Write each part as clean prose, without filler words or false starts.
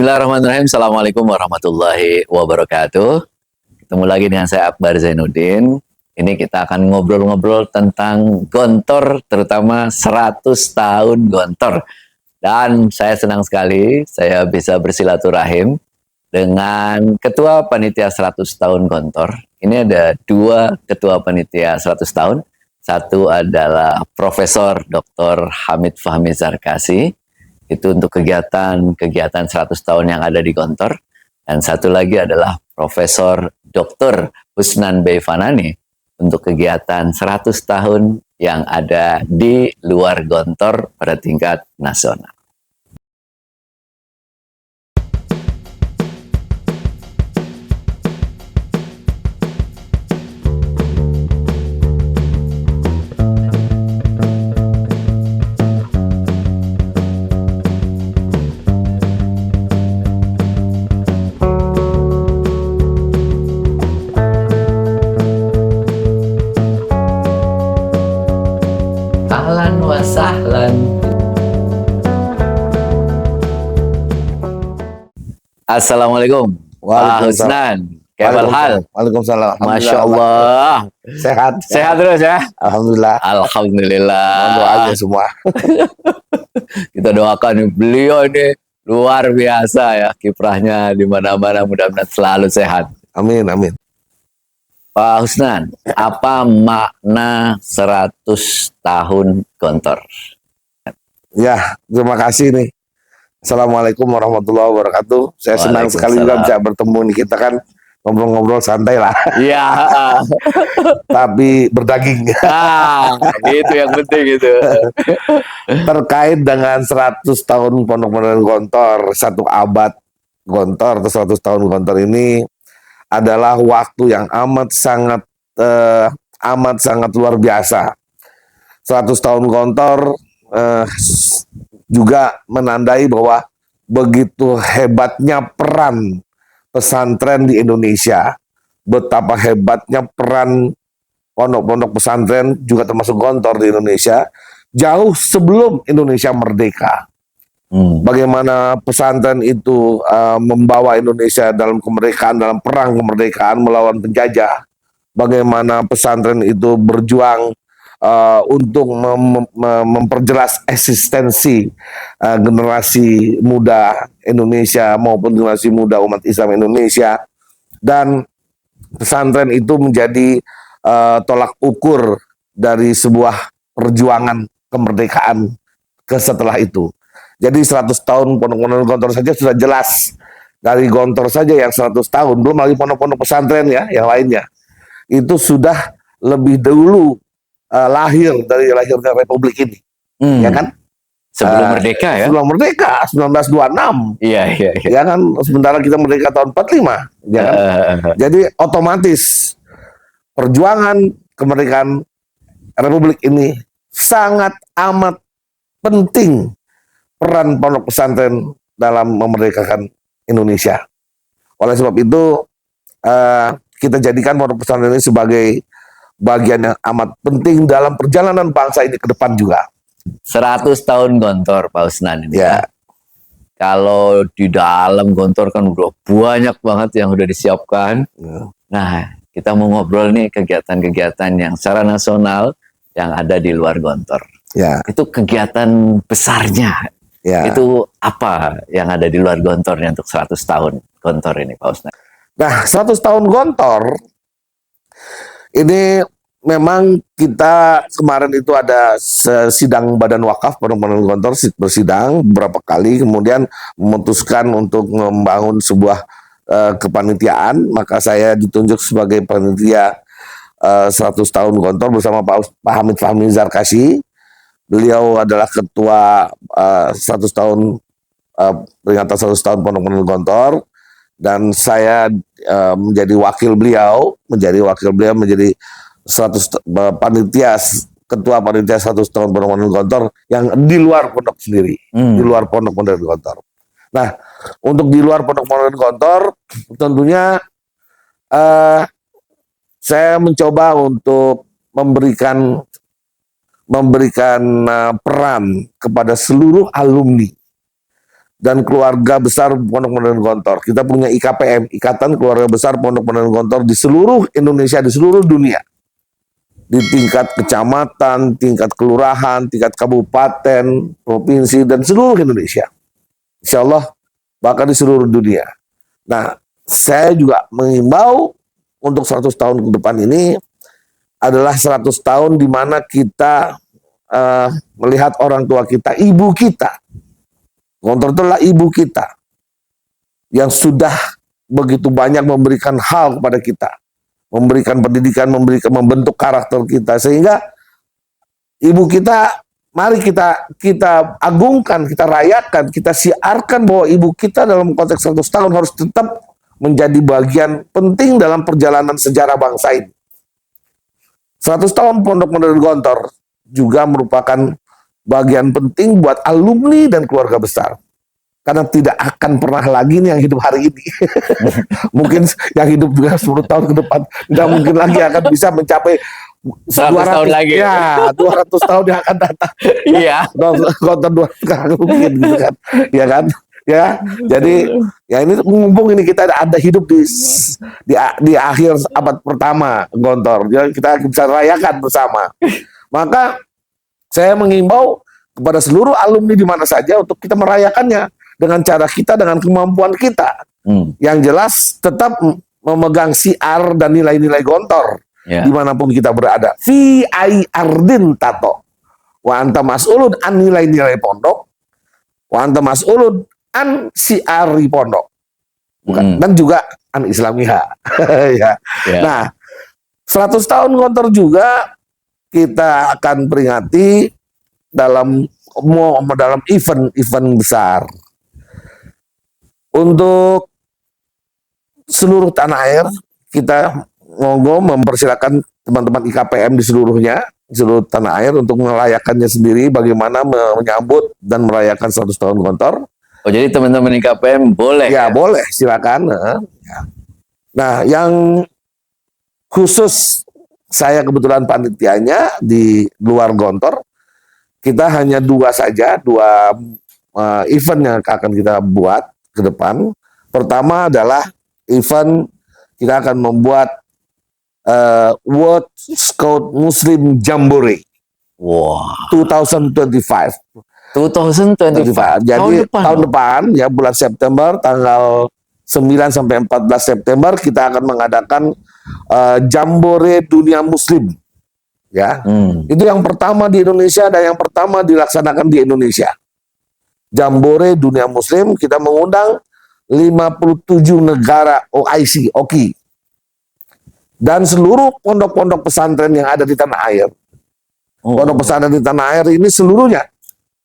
Bismillahirrahmanirrahim. Assalamualaikum warahmatullahi wabarakatuh. Ketemu lagi dengan saya Akbar Zainuddin. Ini kita akan ngobrol-ngobrol tentang Gontor, terutama 100 tahun Gontor. Dan saya senang sekali saya bisa bersilaturahim dengan Ketua Panitia 100 tahun Gontor. Ini ada dua Ketua Panitia 100 tahun. Satu adalah Profesor Dr. Hamid Fahmi Zarkasi. Itu untuk kegiatan 100 tahun yang ada di Gontor. Dan satu lagi adalah Profesor Dr. Husnan Bey Fanani untuk kegiatan 100 tahun yang ada di luar Gontor pada tingkat nasional. Ahlan wa sahlan. Assalamualaikum Pak Husnan. Kabar hal? Waalaikumsalam. Masya Allah. Sehat. Sehat terus ya? Alhamdulillah. Alhamdulillah. Mohon doanya semua. Kita doakan beliau ini luar biasa ya, kiprahnya di mana-mana, mudah-mudahan selalu sehat. Amin, amin. Pak Husnan, apa makna 100 tahun Gontor? Ya, terima kasih nih. Assalamualaikum warahmatullahi wabarakatuh. Saya senang sekali juga bisa bertemu nih. Kita kan ngobrol-ngobrol santai lah. Iya. Tapi berdaging. Itu yang penting itu. Terkait dengan 100 tahun Pondok Pesantren Gontor, 1 abad Gontor atau 100 tahun Gontor ini adalah waktu yang amat sangat luar biasa. 100 tahun Gontor juga menandai bahwa begitu hebatnya peran pesantren di Indonesia, betapa hebatnya peran pondok-pondok pesantren juga termasuk Gontor di Indonesia jauh sebelum Indonesia merdeka. Bagaimana pesantren itu membawa Indonesia dalam kemerdekaan, dalam perang kemerdekaan melawan penjajah. Bagaimana pesantren itu berjuang untuk memperjelas eksistensi generasi muda Indonesia maupun generasi muda umat Islam Indonesia. Dan pesantren itu menjadi tolak ukur dari sebuah perjuangan kemerdekaan ke setelah itu. Jadi 100 tahun pondok-pondok Gontor saja sudah jelas. Dari Gontor saja yang 100 tahun, belum lagi pondok-pondok pesantren ya, yang lainnya. Itu sudah lebih dulu lahir dari lahirnya Republik ini. Ya kan? Sebelum merdeka ya? Sebelum merdeka, 1926. Iya. Ya kan, sementara kita merdeka tahun 45. Ya kan? Jadi otomatis perjuangan kemerdekaan Republik ini sangat amat penting peran pondok pesantren dalam memerdekakan Indonesia. Oleh sebab itu, kita jadikan pondok pesantren ini sebagai bagian yang amat penting dalam perjalanan bangsa ini ke depan juga. 100 tahun Gontor, Pak Husnan ini. Ya. Kalau di dalam Gontor kan udah banyak banget yang udah disiapkan. Ya. Nah, kita mau ngobrol nih kegiatan-kegiatan yang secara nasional yang ada di luar Gontor. Ya. Itu kegiatan besarnya. Ya. Itu apa yang ada di luar Gontornya untuk 100 tahun Gontor ini, Pak Husnan? Nah, 100 tahun Gontor ini memang kita kemarin itu ada sidang Badan Wakaf Pondok Pesantren Gontor bersidang beberapa kali, kemudian memutuskan untuk membangun sebuah kepanitiaan, maka saya ditunjuk sebagai panitia 100 tahun Gontor bersama Pak Hamid Fahmi Zarkasi. Beliau adalah ketua 100 tahun peringatan 100 tahun Pondok Pesantren Gontor, dan saya menjadi wakil beliau menjadi 100 panitia, ketua panitia 100 tahun Pondok Pesantren Gontor yang di luar pondok sendiri, di luar Pondok Pesantren Gontor. Nah, untuk di luar Pondok Pesantren Gontor tentunya saya mencoba untuk memberikan peran kepada seluruh alumni dan Keluarga Besar Pondok Pesantren Gontor. Kita punya IKPM, Ikatan Keluarga Besar Pondok Pesantren Gontor di seluruh Indonesia, di seluruh dunia. Di tingkat kecamatan, tingkat kelurahan, tingkat kabupaten, provinsi, dan seluruh Indonesia. Insya Allah, bahkan di seluruh dunia. Nah, saya juga mengimbau untuk 100 tahun ke depan ini adalah 100 tahun di mana kita melihat orang tua kita, ibu kita. Gontor itulah ibu kita yang sudah begitu banyak memberikan hal kepada kita, memberikan pendidikan, membentuk karakter kita, sehingga ibu kita, mari kita agungkan, kita rayakan, kita siarkan bahwa ibu kita dalam konteks 100 tahun harus tetap menjadi bagian penting dalam perjalanan sejarah bangsa ini. 100 tahun Pondok Pesantren Gontor juga merupakan bagian penting buat alumni dan keluarga besar. Karena tidak akan pernah lagi nih yang hidup hari ini. Mungkin yang hidup juga 10 tahun ke depan nggak mungkin lagi akan bisa mencapai 100 tahun lagi. Ya, 200 tahun yang akan datang. Iya. Gontor 200 kali mungkin gitu kan. Ya kan? Ya. Jadi ya ini mumpung ini kita ada hidup di akhir abad pertama Gontor. Jadi kita bisa rayakan bersama. Maka saya mengimbau kepada seluruh alumni di mana saja untuk kita merayakannya dengan cara kita, dengan kemampuan kita. Yang jelas tetap memegang siar dan nilai-nilai Gontor dimanapun kita berada. Fi ai ardin tato wa anta mas'ulun an nilai-nilai pondok wa anta mas'ulun an siari pondok. Bukan. Dan juga an islamiha. Ya. Nah, 100 tahun Gontor juga kita akan peringati dalam event besar untuk seluruh tanah air. Kita mempersilakan teman-teman IKPM di seluruh tanah air untuk merayakannya sendiri, bagaimana menyambut dan merayakan 100 tahun Gontor. Oh, jadi teman-teman IKPM boleh? Ya, boleh, silakan. Nah, yang khusus saya kebetulan panitianya di luar Gontor, kita hanya dua event yang akan kita buat ke depan. Pertama adalah event kita akan membuat World Scout Muslim Jamboree. Wah. 2025. 2025. Jadi tahun depan ya, bulan September, tanggal 9 sampai 14 September kita akan mengadakan Jambore Dunia Muslim. Ya. Itu yang pertama di Indonesia dan yang pertama dilaksanakan di Indonesia. Jambore Dunia Muslim, kita mengundang 57 negara OIC, OKI. Dan seluruh pondok-pondok pesantren yang ada di tanah air. Pondok pesantren di tanah air ini seluruhnya.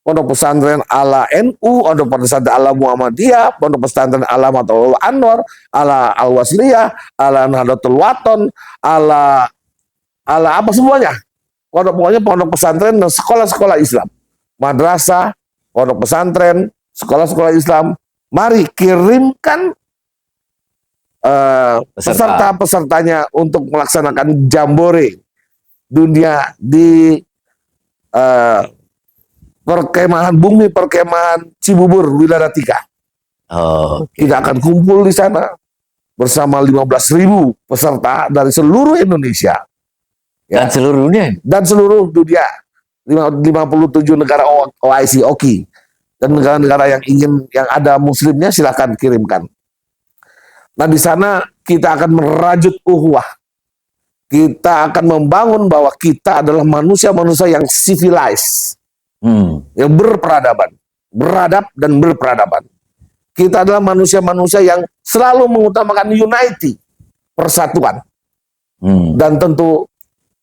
Pondok pesantren ala NU, pondok pesantren ala Muhammadiyah, pondok pesantren ala Matul Anwar, ala Al-Wasliyah, ala Nahdlatul Wathon, ala apa semuanya. Pokoknya pondok pesantren dan sekolah-sekolah Islam. Madrasah, pondok pesantren, sekolah-sekolah Islam. Mari kirimkan peserta-pesertanya untuk melaksanakan Jambore dunia di bumi perkemahan Cibubur Wiladatika. Kita akan kumpul di sana bersama 15.000 peserta dari seluruh Indonesia. Ya. Dan seluruh dunia. 57 negara OIC, OKI. Dan negara-negara yang ada muslimnya silakan kirimkan. Nah, di sana kita akan merajut ukhuwah. Kita akan membangun bahwa kita adalah manusia-manusia yang civilized. Yang berperadaban, beradab dan berperadaban. Kita adalah manusia-manusia yang selalu mengutamakan unity, persatuan. Dan tentu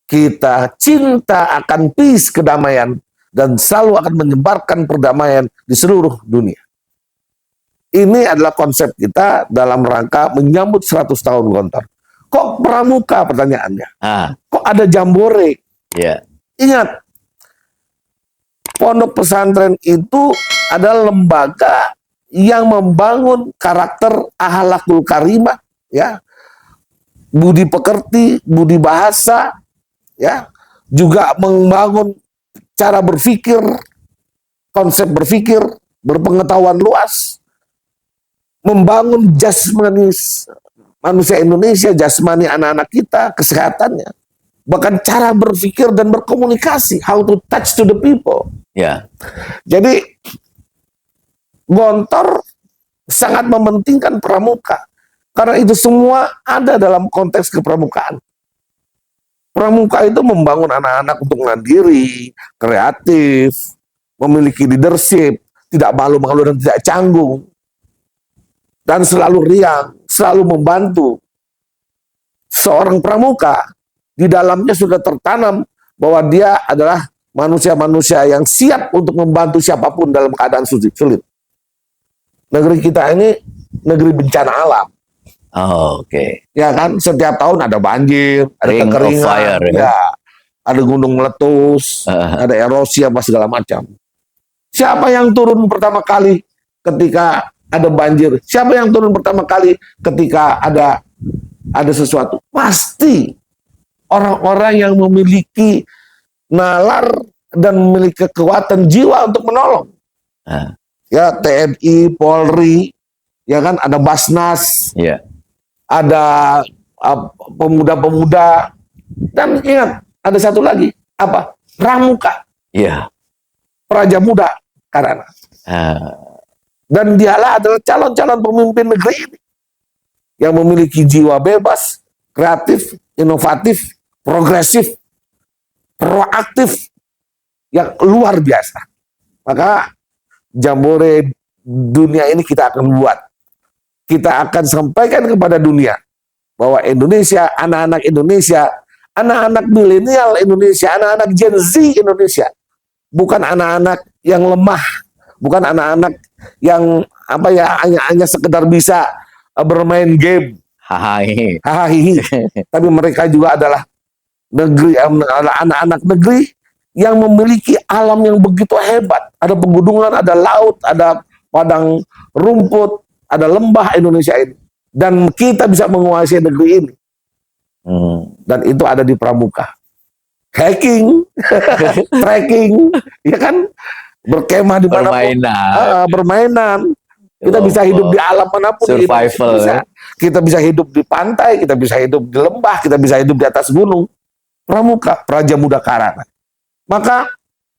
kita cinta akan peace, kedamaian, dan selalu akan menyebarkan perdamaian di seluruh dunia. Ini adalah konsep kita dalam rangka menyambut 100 tahun Gontor. Kok pramuka pertanyaannya? Kok ada Jambore? Ingat, pondok pesantren itu adalah lembaga yang membangun karakter akhlakul karimah, ya, budi pekerti, budi bahasa, ya, juga membangun cara berpikir, konsep berpikir berpengetahuan luas, membangun jasmani manusia Indonesia, jasmani anak-anak kita, kesehatannya, bahkan cara berpikir dan berkomunikasi, how to touch to the people. Ya. Jadi Gontor sangat mementingkan pramuka karena itu semua ada dalam konteks kepramukaan. Pramuka itu membangun anak-anak untuk mandiri, kreatif, memiliki leadership, tidak malu-malu dan tidak canggung, dan selalu riang, selalu membantu. Seorang pramuka di dalamnya sudah tertanam bahwa dia adalah manusia-manusia yang siap untuk membantu siapapun dalam keadaan sulit. Negeri kita ini negeri bencana alam. Oh, oke. Ya kan, setiap tahun ada banjir, ada Ring of kekeringan, fire, ya. ya, ada gunung meletus, ada erosi apa segala macam. Siapa yang turun pertama kali ketika ada banjir? Siapa yang turun pertama kali ketika ada sesuatu? Pasti orang-orang yang memiliki nalar dan memiliki kekuatan jiwa untuk menolong. Ya, TNI, Polri, ya kan, ada Basnas. Ya. Ada pemuda-pemuda, dan ingat ada satu lagi, apa? Pramuka. Iya. Praja Muda karena. Dan dialah adalah calon-calon pemimpin negeri ini yang memiliki jiwa bebas, kreatif, inovatif, progresif, proaktif yang luar biasa. Maka Jambore dunia ini kita akan buat. Kita akan sampaikan kepada dunia bahwa Indonesia, anak-anak milenial Indonesia, anak-anak Gen Z Indonesia, bukan anak-anak yang lemah, bukan anak-anak yang hanya sekedar bisa bermain game, tapi mereka juga adalah anak-anak negeri yang memiliki alam yang begitu hebat. Ada pegunungan, ada laut, ada padang rumput, ada lembah Indonesia ini, dan kita bisa menguasai negeri ini. Dan itu ada di pramuka. Hiking, trekking, ya kan, berkemah di mana, bermainan. Kita bisa hidup di alam manapun. Survival. Kita bisa hidup di pantai, kita bisa hidup di lembah, kita bisa hidup di atas gunung. Pramuka, Praja Muda Karana. Maka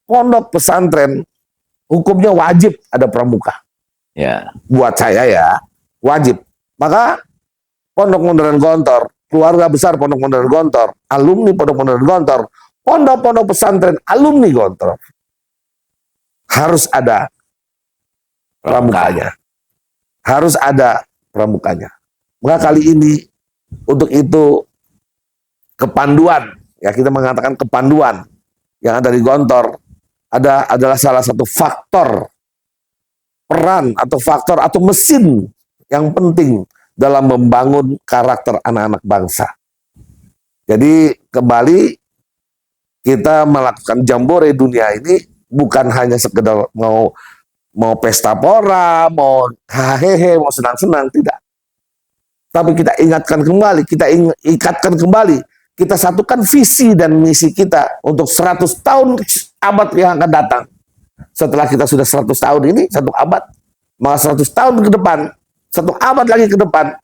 pondok pesantren hukumnya wajib ada pramuka. Ya. Buat saya ya, wajib. Maka Pondok Modern Gontor, keluarga besar Pondok Modern Gontor, alumni Pondok Modern Gontor, pondok-pondok pesantren alumni Gontor, harus ada pramukanya. Harus ada pramukanya. Maka kali ini, untuk itu, kepanduan, ya kita mengatakan kepanduan yang ada di Gontor, adalah salah satu faktor peran atau faktor atau mesin yang penting dalam membangun karakter anak-anak bangsa. Jadi kembali kita melakukan Jambore dunia ini bukan hanya sekedar mau pesta pora, mau hahehe, mau senang-senang, tidak. Tapi kita ingatkan kembali, kita ikatkan kembali, kita satukan visi dan misi kita untuk 100 tahun abad yang akan datang. Setelah kita sudah 100 tahun ini, 1 abad, maka 100 tahun ke depan, 1 abad lagi ke depan,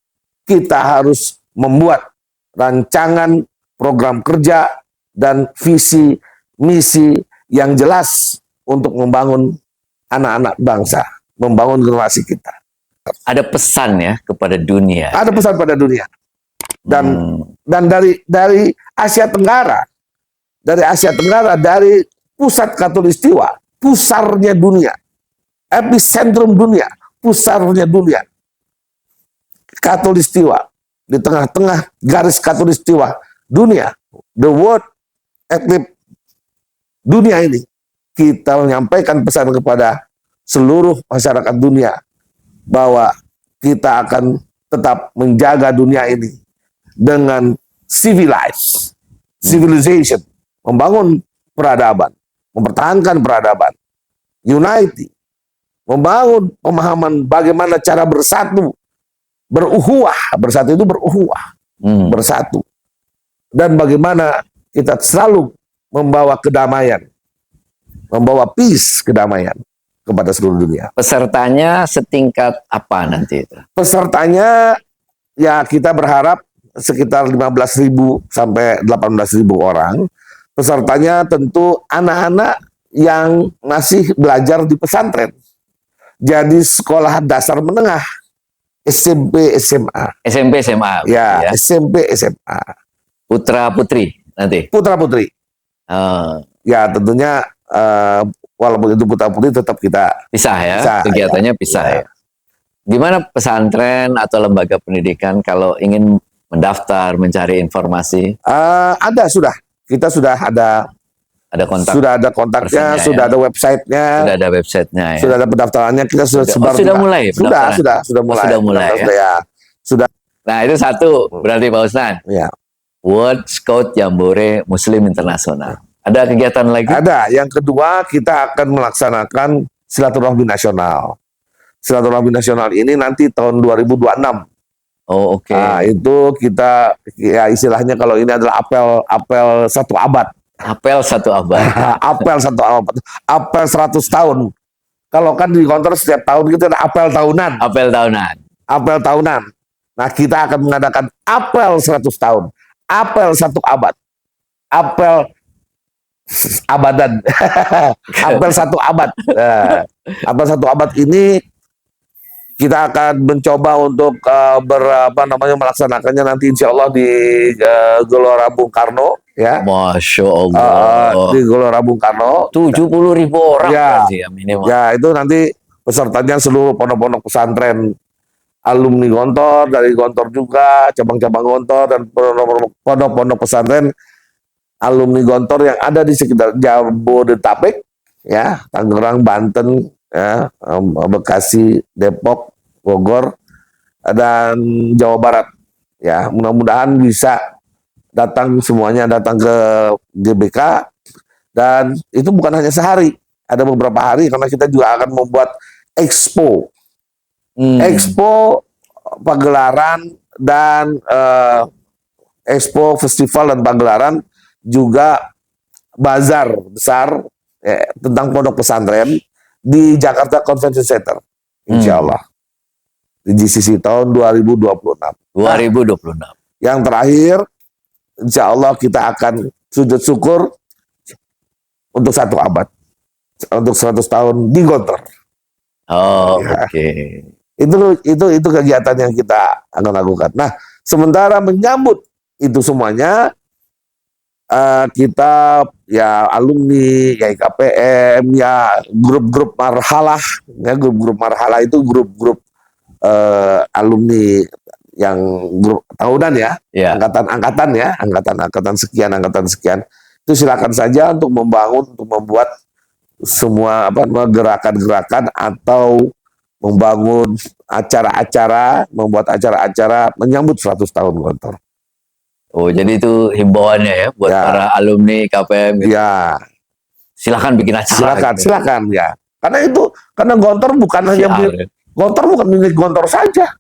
kita harus membuat rancangan program kerja dan visi misi yang jelas untuk membangun anak-anak bangsa, membangun generasi kita. Ada pesan ya kepada dunia. Ada pesan pada dunia. Dan dari Asia Tenggara, dari pusat Katulistiwa, pusarnya dunia, epicentrum dunia, pusarnya dunia, Katulistiwa, di tengah-tengah garis Katulistiwa dunia, the world eclipse dunia ini, kita menyampaikan pesan kepada seluruh masyarakat dunia bahwa kita akan tetap menjaga dunia ini dengan civilization, membangun peradaban, mempertahankan peradaban, unity, membangun pemahaman bagaimana cara bersatu, bersatu itu bersatu, dan bagaimana kita selalu membawa kedamaian, membawa peace, kedamaian. kepada seluruh dunia. Pesertanya setingkat apa nanti itu? Pesertanya ya kita berharap sekitar 15.000 sampai 18.000 orang. Pesertanya tentu anak-anak yang masih belajar di pesantren. Jadi sekolah dasar menengah, SMP, SMA. SMP, SMA. Ya, SMP, SMA. Putra putri nanti. Putra putri. Oh, Ya tentunya walaupun itu putra putri tetap kita pisah ya, Pisah, kegiatannya pisah ya. Gimana pesantren atau lembaga pendidikan kalau ingin mendaftar, mencari informasi? ada sudah. Kita sudah ada kontak. Sudah ada kontaknya, personnya, sudah ya? ada websitenya, Sudah ada websitenya ya. sudah ada pendaftarannya. Kita sudah sebar. Sudah juga. mulai. Sudah mulai. Sudah mulai ya. Ya. Sudah. Nah itu satu berarti Pak Usnan. Ya. World Scout Jambore Muslim Internasional. Ada kegiatan lagi? Ada. Yang kedua kita akan melaksanakan silaturahmi nasional. Silaturahmi nasional ini nanti tahun 2026. Oh oke. Nah, itu kita ya istilahnya kalau ini adalah apel satu abad. Apel satu abad. Apel satu abad. Apel 100 tahun. Kalau kan di kantor setiap tahun kita ada apel tahunan. Apel tahunan. Apel tahunan. Nah, kita akan mengadakan apel 100 tahun. Apel satu abad. Apel abadan. Apel satu abad. Nah, apel satu abad ini kita akan mencoba untuk melaksanakannya nanti insya Allah di Gelora Bung Karno ya. Masya Allah. Di Gelora Bung Karno 70.000 orang ya, berarti ya minimal. ya itu nanti pesertanya seluruh pondok-pondok pesantren alumni Gontor, dari Gontor juga cabang-cabang Gontor dan pondok-pondok pesantren alumni Gontor yang ada di sekitar Jabodetabek ya, Tangerang, Banten ya, Bekasi, Depok, Bogor, dan Jawa Barat. Ya, mudah-mudahan bisa semuanya datang ke GBK, dan itu bukan hanya sehari, ada beberapa hari karena kita juga akan membuat expo, pagelaran dan expo festival dan pagelaran, juga bazar besar tentang pondok pesantren di Jakarta Convention Center, insya Allah di GCC tahun 2026. 2026. Yang terakhir, insya Allah kita akan sujud syukur untuk satu abad, untuk 100 tahun di Gontor. Oh, Ya. oke. Itu kegiatan yang kita akan lakukan. Nah, sementara menyambut itu semuanya, kita ya alumni, ya IKPM, ya grup-grup marhalah, ya grup-grup marhalah itu grup-grup alumni yang grup tahunan ya, angkatan sekian, itu silakan saja untuk membuat semua gerakan-gerakan atau membangun membuat acara-acara menyambut 100 tahun Gontor. Oh, jadi itu himbauannya ya buat para alumni KPM gitu. Ya. Silakan bikin acara. Silakan ya. Karena Gontor bukan hanya Gontor bukan milik Gontor saja.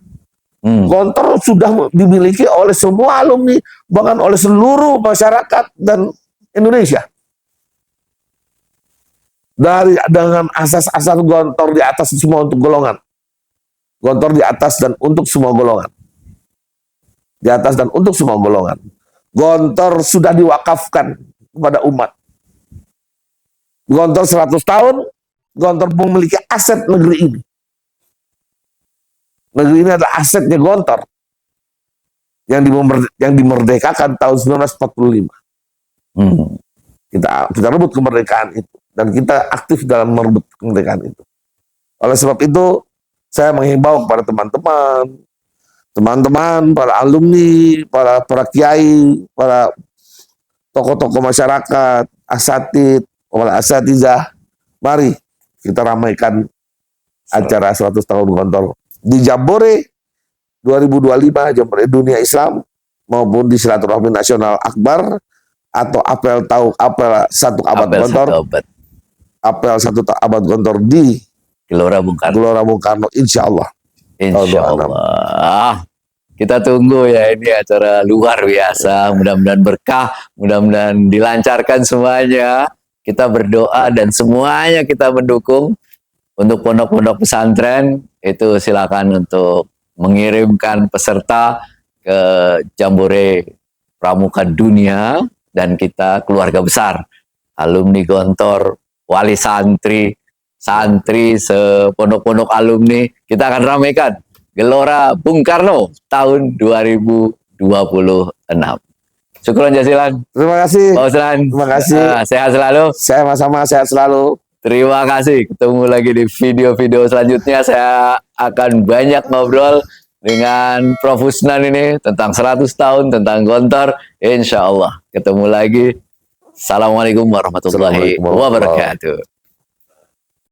Gontor sudah dimiliki oleh semua alumni, bahkan oleh seluruh masyarakat dan Indonesia. Dengan asas-asas Gontor di atas semua untuk golongan. Gontor di atas dan untuk semua golongan. Di atas dan untuk semua golongan. Gontor sudah diwakafkan kepada umat. Gontor 100 tahun, Gontor memiliki aset negeri ini. Negeri ini adalah asetnya Gontor yang dimerdekakan tahun 1945. Kita rebut kemerdekaan itu, dan kita aktif dalam merebut kemerdekaan itu. Oleh sebab itu, saya menghimbau kepada teman-teman, para alumni, para kiai, para tokoh-tokoh masyarakat, asatid, para asatizah, mari kita ramaikan acara 100 tahun Gontor di Jambore 2025, Jambore Dunia Islam, maupun di Silaturahmi Nasional Akbar atau apel satu abad Gontor, apel satu abad Gontor di Gelora Bung Karno, insya Allah. Insya Allah. Kita tunggu ya, ini acara luar biasa. Mudah-mudahan berkah, mudah-mudahan dilancarkan semuanya. Kita berdoa dan semuanya kita mendukung. Untuk pondok-pondok pesantren itu silakan untuk mengirimkan peserta ke Jambore Pramuka Dunia, dan kita keluarga besar alumni Gontor, wali santri, santri sepondok-pondok alumni, kita akan ramaikan Gelora Bung Karno tahun 2026. Syukron jazilan. Terima kasih. Pak Usran. Terima kasih. Sehat selalu. Saya sama-sama sehat selalu. Terima kasih. Ketemu lagi di video-video selanjutnya. Saya akan banyak ngobrol dengan Prof. Husnan ini tentang 100 tahun, tentang Gontor. Insya Allah. Ketemu lagi. Assalamualaikum warahmatullahi Assalamualaikum warahmatullahi wabarakatuh.